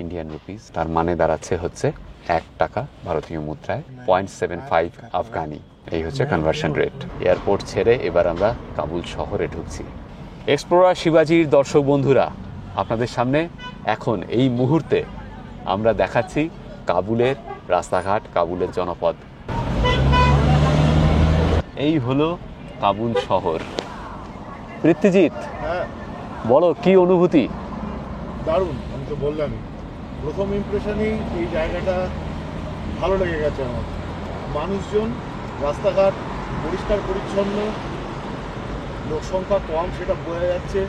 ইন্ডিয়ান রুপিস। তার মানে দাঁড়াচ্ছে হচ্ছে $1 ভারতীয় মুদ্রায় 0.75 আফগানি। এই হচ্ছে কনভার্সন রেট। এয়ারপোর্ট ছেড়ে এবার আমরা কাবুল শহরে ঢুকছি। এক্সপ্লোরার শিবাজির দর্শক বন্ধুরা, আপনাদের সামনে এখন এই মুহূর্তে আমরা দেখাচ্ছি কাবুলের রাস্তাঘাট, কাবুলের জনপদ। এই হলো কাবুল শহর। পৃথ্বীজিৎ, হ্যাঁ বলো কি অনুভূতি? দারুণ, আমি তো বললামই, প্রথম ইমপ্রেশনেই এই জায়গাটা ভালো লেগে গেছে আমার। মানুষজন, রাস্তাঘাট পরিষ্কার পরিচ্ছন্ন, লোক সংখ্যা কম সেটা বোঝা যাচ্ছে,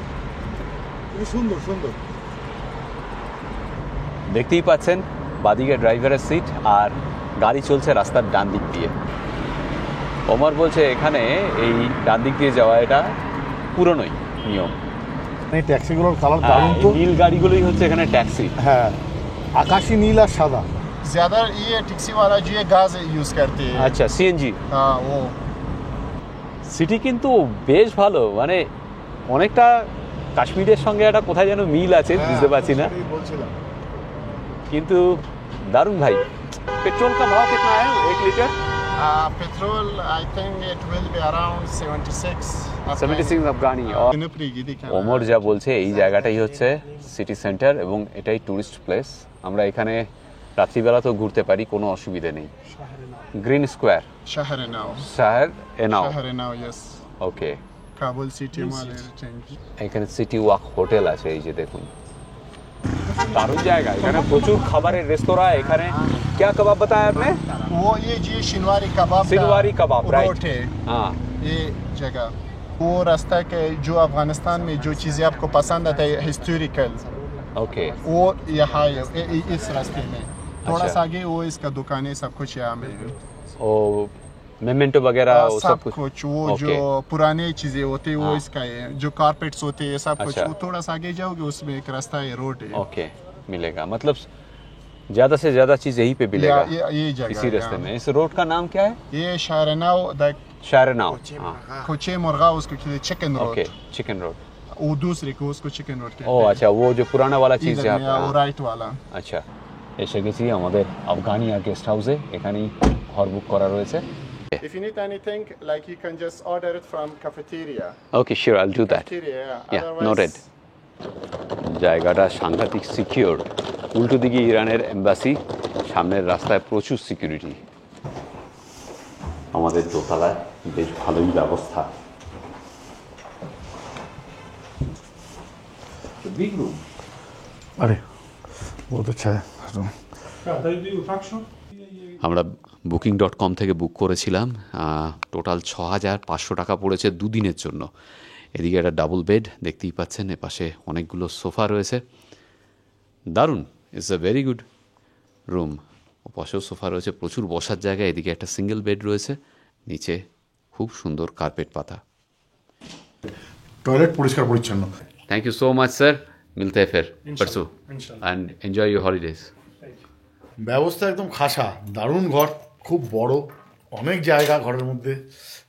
খুবই সুন্দর সুন্দর। দেখতেই পাচ্ছেন বাদিকে ড্রাইভারের সিট, আর গাড়ি চলছে রাস্তার ডান দিক দিয়ে। ওমর বলছে এখানে এই ডান দিক দিয়ে যাওয়া এটা পুরনোই নিয়ম। এই ট্যাক্সিগুলোর কালার দারুণ তো, নীল গাড়িগুলোই হচ্ছে এখানে ট্যাক্সি। হ্যাঁ, আকাশি নীল আর সাদা। ज्यादा ये टैक्सी वाला जो है गाज यूज करते हैं। আচ্ছা, সিএনজি। हाँ वो সিটি কিন্তু বেশ ভালো, মানে অনেকটা কাশ্মীরের সঙ্গে একটা কোথায় যেন মিল আছে, বুঝতে পারছি না, বলছিলাম। কিন্তু দারুণ ভাই। পেট্রোল কা ভাव कितना है 1 litre? Petrol I think it will be around 76 Afghani. Omar যা বলছে এই জায়গাটাই হচ্ছে সিটি সেন্টার এবং এটাই টুরিস্ট প্লেস। আমরা এখানে রাত্রিবেলাতেও ঘুরতে পারি, কোনো অসুবিধা নেই। গ্রিন স্কোয়ার, शहर नाव শহর नाव यस ওকে। काबुल सिटी माले चेंज। এখানে সিটি ওয়াক হোটেল আছে, এই যে দেখুন, দারুণ জায়গা। এখানে প্রচুর খাবারের রেস্তোরাঁ। এখানে क्या कबाब बताया आपने? वो ये जी शिनवारी कबाब शिनवारी कबाब, राइट। रोट है हाँ, ये जगह। वो रास्ता के जो अफगानिस्तान में जो चीज़ें आपको पसंद आते हैं हिस्टोरिकल, ओके। वो यहाँ है इस रास्ते में। थोड़ा अच्छा। सा आगे वो इसका दुकान है, सब कुछ यहाँ में है। ओ मेमेंटो वगैरह वो सब सब कुछ वो ओके। जो पुराने चीजें होते हैं वो हाँ। इसका है। जो कारपेट्स होते हैं सब कुछ, अच्छा। वो थोड़ा सा आगे जाओगे उसमें एक रास्ता है, रोड है। ओके, मिलेगा, मतलब ज्यादा से ज्यादा चीज यहीं पे मिलेगा ये जगह इसी रास्ते यहाँ। में। इस रोड का नाम क्या है? ये शारनाव द शारनाव। हाँ, कोचे मुर्गा उसको कहते हैं chicken road. Okay, chicken road. वो दूसरे को उसको चिकन रोड कहते ও हैं। আচ্ছা, वो जो पुराना वाला चीज इधर है में वो आप। राइट वाला। আচ্ছা, এসে গেছি আমাদের আফগানিয়া গেস্ট হাউসে। এখানেই ঘর বুক করা রয়েছে। If you need anything, like you can just order it from cafeteria. Okay, sure, I'll do that. Cafeteria, Yeah, otherwise- noted. জায়গাটা সাংঘাতিক সিকিউর। উল্টো দিকে ইরানের এম্বাসি, সামনের রাস্তায় প্রচুর সিকিউরিটি। আমাদের দোতলায় বেশ ভালোই ব্যবস্থা। Big room. আরে বহুত আচ্ছা है। Yeah, they do function. আমরা booking.com থেকে বুক করেছিলাম। টোটাল 6,500 টাকা পড়েছে দুদিনের জন্য। এদিকে একটা ডাবল বেড দেখতেই পাচ্ছেন, এপাশে অনেকগুলো সোফা রয়েছে, দারুণ। It's a very good room. ওপাশেও সোফা রয়েছে, প্রচুর বসার জায়গা। এদিকে একটা সিঙ্গেল বেড রয়েছে, নিচে খুব সুন্দর কার্পেট পাতা। টয়লেট পরিষ্কার পরিচ্ছন্ন। Thank you so much sir, মিলতে हैं फिर परसों इंशाल्लाह। And enjoy your holidays. ব্যবস্থা একদম খাসা, দারুণ ঘর, খুব বড়, অনেক জায়গা ঘরের মধ্যে,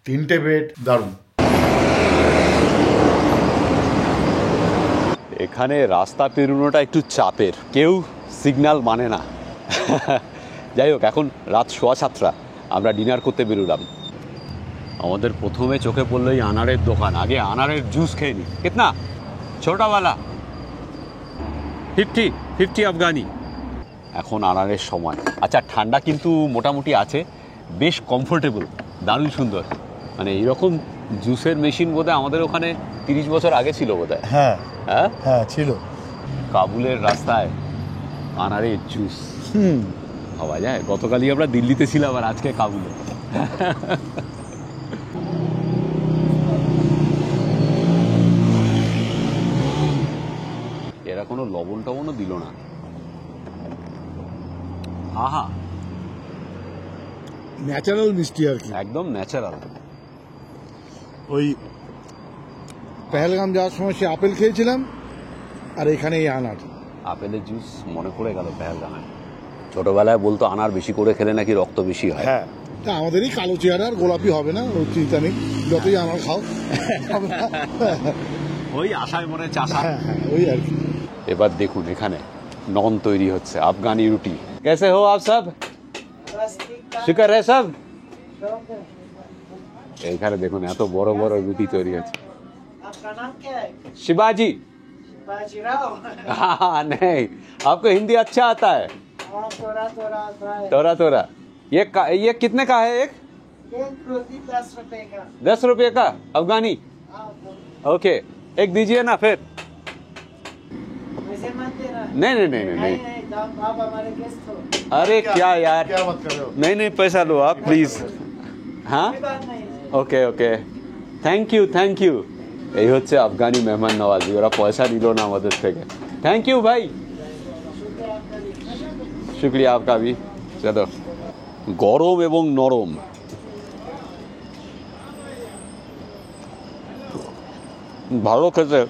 3টে বেড, দারুণ। এখানে রাস্তা পেরোনোটা একটু চাপের, কেউ সিগন্যাল মানে না। যাই হোক, এখন রাত 7:15, আমরা ডিনার করতে বেরোলাম। আমাদের প্রথমে চোখে পড়লো এই আনারের দোকান। আগে আনারের জুস খেয়ে নি। কিতনা? ছোটাওয়ালা 50 আফগানি। এখন আনারের সময়। আচ্ছা, ঠান্ডা কিন্তু মোটামুটি আছে, বেশ কমফোর্টেবল, দারুণ সুন্দর। মানে এইরকম জুসের মেশিন বোধহয় আমাদের ওখানে 30 বছর আগে ছিল বোধহয়। হ্যাঁ হ্যাঁ, হ্যাঁ ছিল। কাবুলের রাস্তায় আনারের জুস পাওয়া যায়। গতকালই আমরা দিল্লিতে ছিলাম আর আজকে কাবুলে। এরা কোনো লবণ টবণও দিল না। আহা, ন্যাচারাল মিষ্টি আর কি, একদম ন্যাচারাল। ওই পেহেলগাম যাওয়ার সময় সে আপেল খেয়েছিলাম আর এখানে এই আনার। আপেলের জুস মনে পড়ে গেল পেহেলগামে। ছোটবেলায় বলতো আনার বেশি করে খেলে নাকি রক্ত বেশি হয়। হ্যাঁ, তা আমাদেরই কালো চেহারা আর গোলাপি হবে না, ওর চিন্তা নেই, যতই আনার খাও। ওই আশায় মনে চাষা। হ্যাঁ হ্যাঁ, ওই আর কি। এবার দেখুন এখানে নন তৈরি হচ্ছে, আফগানি রুটি। कैसे हो आप सब? शुक्र है सब। এখানে দেখুন এত বড় বড় রুটি তৈরি হচ্ছে। आपका नाम क्या है? शिवाजी। बाजीराव। हाँ नहीं, आपको हिंदी अच्छा आता है। हाँ, थोड़ा थोड़ा आता है। तोरा तोरा। ये कितने का है एक? एक रोटी 10 रुपए का। 10 रुपये का अफगानी। हाँ, ओके, एक दीजिए ना फिर। वैसे मत देना। नहीं नहीं नहीं नहीं, नहीं नहीं। आप हमारे गेस्ट हो। अरे क्या यार, क्या बात कर रहे हो? नहीं नहीं, पैसा लो आप प्लीज। हाँ, कोई बात नहीं। ওকে ওকে, থ্যাংক ইউ থ্যাংক ইউ। এই হচ্ছে আফগানি মেহমান নওয়াজি, ওরা পয়সা নিল না আমাদের থেকে। থ্যাংক ইউ ভাই, শুক্রিয়া আপকা ভি। চলো, গরম এবং নরম। ভালো খেতে।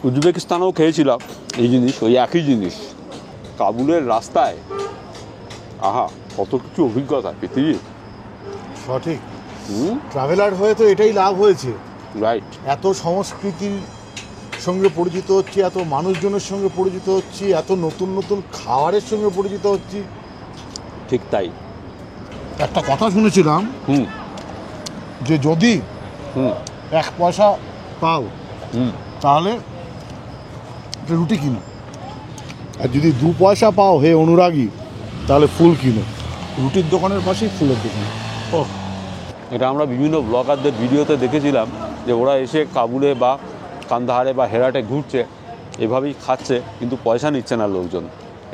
উজবেকিস্তানেও খেয়েছিলাম এই জিনিস, ওই একই জিনিস। কাবুলের রাস্তায় আহা, কত কিছু অভিজ্ঞতা পৃথিবী। সঠিক, ট্রাভেলার হয়ে তো এটাই লাভ হয়েছে। রাইট। এত সংস্কৃতির সঙ্গে পরিচিত হচ্ছি, এত মানুষজনের সঙ্গে পরিচিত হচ্ছি, এত নতুন নতুন খাবারের সঙ্গে পরিচিত হচ্ছি। ঠিক তাই। একটা কথা শুনেছিলাম হুম যে যদি হুম 1 পয়সা পাও হুম তাহলে একটা রুটি কিনো, আর যদি 2 পয়সা পাও হে অনুরাগী তাহলে ফুল কিনো। রুটির দোকানের পাশেই ফুলের দোকান। ও, এটা আমরা বিভিন্ন ব্লগারদের ভিডিওতে দেখেছিলাম যে ওরা এসে কাবুলে বা কান্দাহারে বা হেরাটে ঘুরছে, এভাবেই খাচ্ছে, কিন্তু পয়সা নিচ্ছে না লোকজন।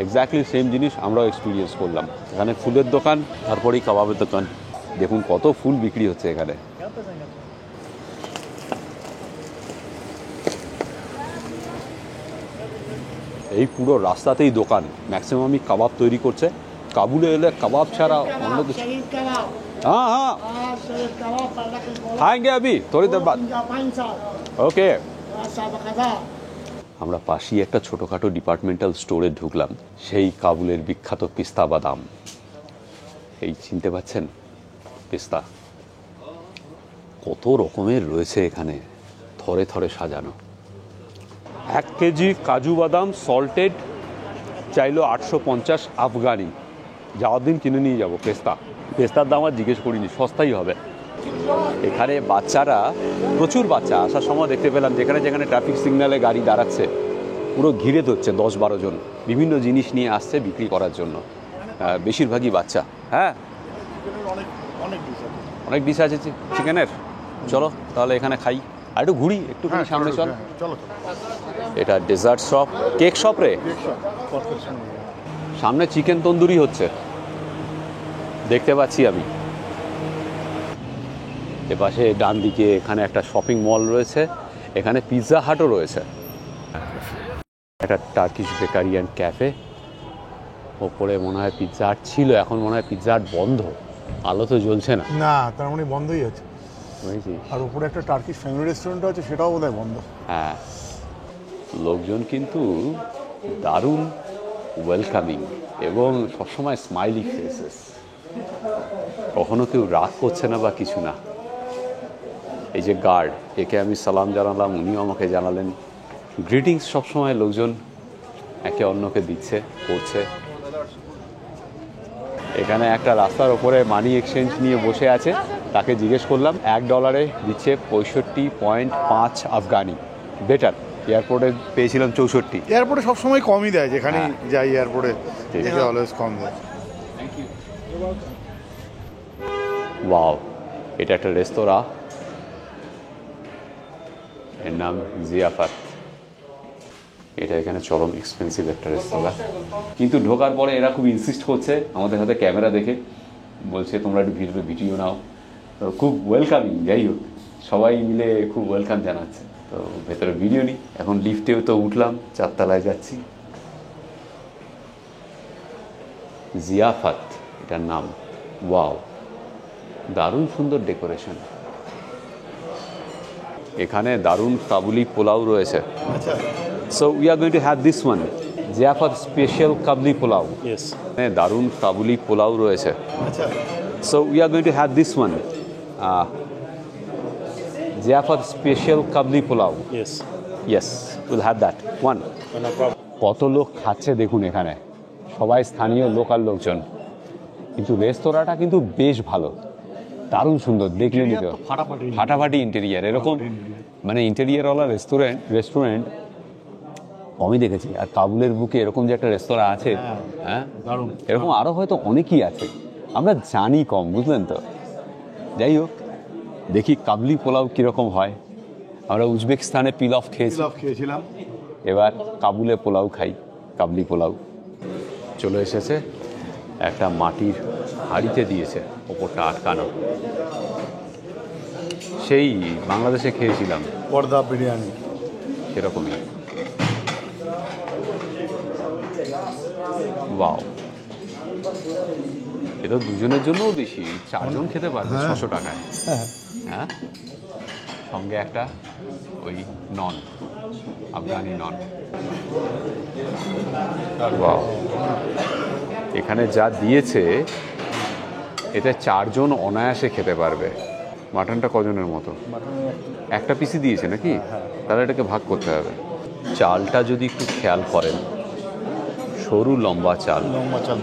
এক্স্যাক্টলি সেম জিনিস আমরাও এক্সপিরিয়েন্স করলাম। এখানে ফুলের দোকান, তারপরেই কাবাবের দোকান। দেখুন কত ফুল বিক্রি হচ্ছে এখানে। এই পুরো রাস্তাতেই দোকান, ম্যাক্সিমামই কাবাব তৈরি করছে। কাবুলে এলে কাবাব ছাড়া অন্য কিছু। शहीद कबाब। हाँ हाँ, हाँ, शहीद कबाब पालक के बोला। खाएंगे अभी थोड़ी देर बाद। जापान साहब। ওকে। साहब कदा। আমরা পাশেই একটা ছোটোখাটো ডিপার্টমেন্টাল স্টোরে ঢুকলাম, সেই কাবুলের বিখ্যাত পিস্তা বাদাম। এই চিনতে পাচ্ছেন পিস্তা, কত রকমের রয়েছে এখানে, থরে থরে সাজানো। 1 কেজি কাজু বাদাম সল্টেড চাইলো 850 আফগানি। যাওয়ার দিন কিনে নিয়ে যাবো পেস্তা। পেস্তার দাম আর জিজ্ঞেস করিনি, সস্তাই হবে। এখানে বাচ্চারা, প্রচুর বাচ্চা, আসার সময় দেখতে পেলাম যেখানে যেখানে ট্রাফিক সিগন্যালে গাড়ি দাঁড়াচ্ছে পুরো ঘিরে ধরছে 10-12 জন, বিভিন্ন জিনিস নিয়ে আসছে বিক্রি করার জন্য। বেশিরভাগই বাচ্চা। হ্যাঁ, অনেক ডিশ আছে চিকেনের। চলো তাহলে এখানে খাই, আর একটু ঘুরি, একটুখানি সামনে চল। চলো। এটা ডেজার্ট শপ, কেক শপ রে। সামনে চিকেন তন্দুরি হচ্ছে দেখতে পাচ্ছি আমি। এপাশে ডান দিকে এখানে একটা শপিং মল রয়েছে, এখানে পিৎজা হাটও রয়েছে। একটা টার্কিশ বেকারি অ্যান্ড ক্যাফে। ওপরে মনে হয় পিৎজা হাট ছিল, এখন মনে হয় পিৎজা হাট বন্ধ, আলো তো জ্বলছে না। না, তার মানে বন্ধই আছে। বুঝেছিস? আর উপরে একটা টার্কিশ ফ্যামিলি রেস্টুরেন্ট আছে, সেটাও বোধহয় বন্ধ। হ্যাঁ, লোকজন কিন্তু দারুণ ওয়েলকামিং এবং সবসময় স্মাইলি ফেসেস, কখনো কেউ রাগ করছে না বা কিছু না। এই যে গার্ড, একে আমি সালাম জানালাম, উনিও আমাকে জানালেন। গ্রিটিংস সবসময় লোকজন একে অন্যকে দিচ্ছে, করছে। এখানে একটা রাস্তার ওপরে মানি এক্সচেঞ্জ নিয়ে বসে আছে, তাকে জিজ্ঞেস করলাম $1 দিচ্ছে 65.5 আফগানি। বেটার, এয়ারপোর্টে পেয়েছিলাম 64। এয়ারপোর্টে সবসময় কমই দেয়, যেখানে যাই এয়ারপোর্টে ঠিক থেকে অলওয়েজ কম দেয়। ওয়াও, এটা একটা রেস্তোরাঁ, এর নাম জিয়াফাত। এটা এখানে চরম এক্সপেন্সিভ একটা রেস্তোরাঁ, কিন্তু ঢোকার পরে এরা খুব ইনসিস্ট করছে আমাদের হাতে ক্যামেরা দেখে, বলছে তোমরা একটু ভিডিও নাও। তো খুব ওয়েলকামিং, যাই হোক সবাই মিলে খুব ওয়েলকাম জানাচ্ছে। তো ভেতরে ভিডিও নিই। এখন লিফটেও তো উঠলাম, 4 তলায় যাচ্ছি। জিয়াফাত এটার নাম। ওয়াও, দারুণ সুন্দর ডেকোরেশন। এখানে দারুণ কাবুলি পোলাও রয়েছে। So we are going to have this one, Ziafat special Kabli pulao. Yes. এখানে দারুণ কাবুলি পোলাও রয়েছে। So we are going to have this one, Ziafat special Kabli pulao. Yes. Yes, will have that one. No problem. কত লোক খাচ্ছে দেখুন এখানে, সবাই স্থানীয় লোকাল লোকজন। কিন্তু রেস্তোরাঁটা কিন্তু বেশ ভালো, দারুণ সুন্দর, দেখলেনই তো, ফাটাফাটি ইন্টেরিয়ার। এরকম মানে ইন্টেরিয়ারওয়ালা রেস্টুরেন্ট কমই দেখেছি। আর কাবুলের বুকে এরকম যে একটা রেস্তোরাঁ আছে, হ্যাঁ এরকম আরও হয়তো অনেকই আছে, আমরা জানি কম, বুঝলেন তো। যাই হোক, দেখি কাবলি পোলাও কীরকম হয়। আমরা উজবেকিস্তানে পিলফ খেয়েছিলাম, এবার কাবুলে পোলাও খাই, কাবলি পোলাও। চলে এসেছে, একটা মাটির হাঁড়িতে দিয়েছে, ওপরটা আটকানো, সেই বাংলাদেশে খেয়েছিলাম পর্দা বিরিয়ানি সেরকমই। ওয়াও, এ তো দুজনের জন্যও বেশি, 4 জন খেতে পারবে 600 টাকায়। হ্যাঁ, সঙ্গে একটা ওই নন, আফগানি নন। ওয়াও, এখানে যা দিয়েছে এতে 4 জন অনায়াসে খেতে পারবে। মাটনটা কজনের মতো? একটা পিসই দিয়েছে নাকি? তাহলে এটাকে ভাগ করতে হবে। চালটা যদি একটু খেয়াল করেন, সরু লম্বা চাল,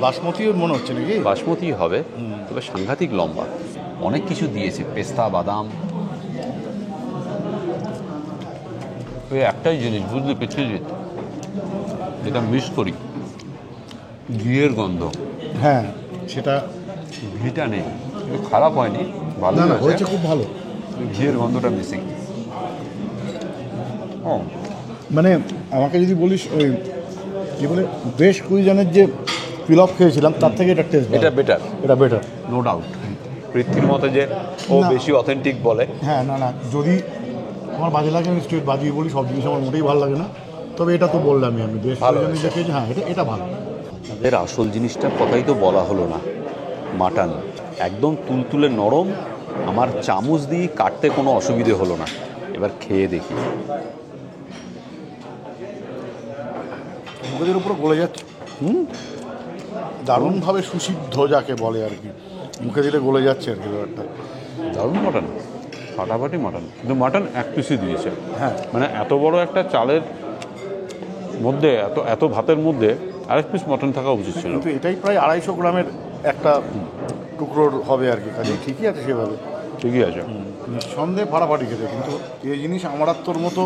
বাসমতি মনে হচ্ছে নাকি? বাসমতি হবে, তবে সাংঘাতিক লম্বা। অনেক কিছু দিয়েছে, পেস্তা বাদাম। ওই একটাই জিনিস বুঝলি পৃথিবীর, যেটা মিস করি, ঘিয়ের গন্ধ। হ্যাঁ, সেটা ঘিটা নেই, খারাপ হয়নি, ভালো হয়েছে, খুব ভালো। ঘিয়ের গন্ধটা মিসিং। ও মানে আমাকে যদি বলিস ওই কী বলে বেশ কুইজানের যে পিলফ খেয়েছিলাম তার থেকে এটা টেস্ট, এটা বেটার, এটা বেটার, নো ডাউট। পৃথ্বীর মতো যে ও না। বেশি অথেন্টিক বলে, হ্যাঁ, না যদি আমার বাজে লাগে আমি স্ট্রেট বাজিয়ে বলি, সব জিনিস আমার মোটেই ভালো লাগে না, তবে এটা তো বললামই আমি, বেশ ভালো কুইজানের হয়েছে। দেখেছি, হ্যাঁ এটা ভালো। এর আসল জিনিসটা কথাই তো বলা হলো না, মাটন একদম তুলতুলে নরম। আমার চামচ দিয়ে কাটতে কোনো অসুবিধে হলো না। এবার খেয়ে দেখি। মুখের উপরে গলে যাচ্ছে, দারুণভাবে সুসিদ্ধ যাকে বলে আর কি, মুখে দিলে গলে যাচ্ছে আর কি ব্যাপারটা। দারুণ মাটন, ফাটাফাটি মাটন। কিন্তু মাটন 1 পিসই দিয়েছে। হ্যাঁ, মানে এত বড় একটা চালের মধ্যে, এত ভাতের মধ্যে 1 পিস মাটন থাকা উচিত ছিল। কিন্তু এটাই প্রায় 250 গ্রামের একটা টুকরোর হবে আর কি, কাজে ঠিকই আছে সেভাবে, ঠিকই আছে। নিঃসন্দেহে ফাটাফাটি খেতে। কিন্তু এই জিনিস আমার আর তোর মতো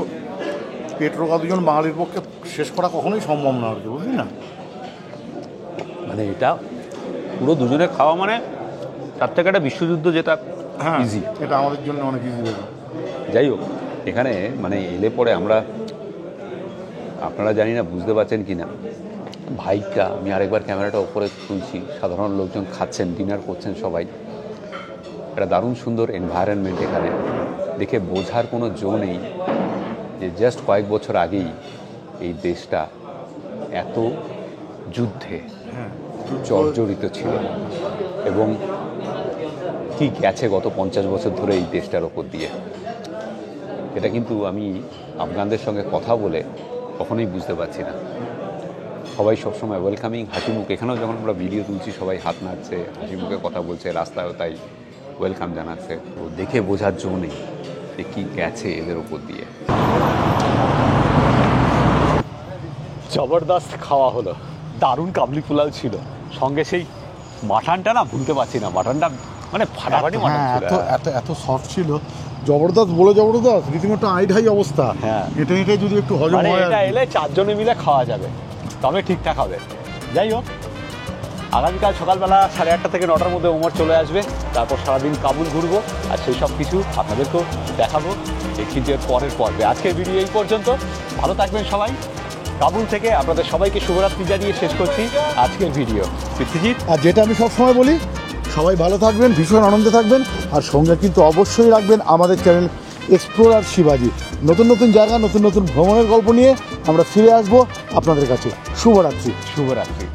পেট রোগা দুজন বাঙালির পক্ষে শেষ করা কখনোই সম্ভব না আর কি, বুঝলি না। মানে এটা পুরো দুজনে খাওয়া মানে তার থেকে একটা বিশ্বযুদ্ধ যেটা হ্যাঁ, ইজি। এটা আমাদের জন্য অনেক ইজি হবে। যাই হোক, এখানে মানে এলে পরে আমরা, আপনারা জানি না বুঝতে পারছেন কি না, ভাইটা, আমি আরেকবার ক্যামেরাটা ওপরে তুলছি, সাধারণ লোকজন খাচ্ছেন, ডিনার করছেন সবাই। একটা দারুণ সুন্দর এনভায়রনমেন্ট এখানে, দেখে বোঝার কোনো জো নেই যে জাস্ট কয়েক বছর আগেই এই দেশটা এত যুদ্ধে জর্জরিত ছিল, এবং কি গেছে গত 50 বছর ধরে এই দেশটার ওপর দিয়ে। এটা কিন্তু আমি আফগানদের সঙ্গে কথা বলে কখনোই বুঝতে পারছি না। সবাই সবসময় ওয়েলকামিং, হাসি মুখ। এখানেও যখন আমরা ভিডিও তুলছি সবাই হাত নাড়ছে, হাসি মুখে কথা বলছে, রাস্তায়ও তাই ওয়েলকাম জানাচ্ছে। তো দেখে বোঝার জো নেই যে কী গেছে এদের ওপর দিয়ে। জবরদস্ত খাওয়া হলো, দারুণ কাবলি পোলাও ছিল, সঙ্গে সেই মাটনটা না ভুলতে পারছি না। মাটনটা মানে ফাটাফাটি মাটন ছিল। এত সফট ছিল জবরদস্ত বলে জবরদস্ত রীতিমতো আইঢাই অবস্থা। হ্যাঁ। হেঁটে হেঁটে যদি একটু হজম মানে হয় এটা আর কি। এলে 4 জনে মিলে খাওয়া যাবে, তবে ঠিকঠাক হবে। যাই হোক, আগামীকাল সকালবেলা 8:30 থেকে 9টার মধ্যে ওমর চলে আসবে, তারপর সারাদিন কাবুল ঘুরবো, আর সেই সব কিছু আপনাদেরকেও দেখাবো এই ভিডিওর পরের পর্বে। আজকের ভিডিও এই পর্যন্ত, ভালো থাকবেন সবাই। কাবুল থেকে আপনাদের সবাইকে শুভরাত্রি জানিয়ে শেষ করছি আজকের ভিডিও। পৃথ্বীজিৎ, আর যেটা আমি সবসময় বলি, সবাই ভালো থাকবেন, ভীষণ আনন্দে থাকবেন, আর সঙ্গে কিন্তু অবশ্যই রাখবেন আমাদের চ্যানেল এক্সপ্লোরার শিবাজি। নতুন নতুন জায়গা, নতুন নতুন ভ্রমণের গল্প নিয়ে আমরা ফিরে আসবো আপনাদের কাছে। শুভরাত্রি। শুভরাত্রি।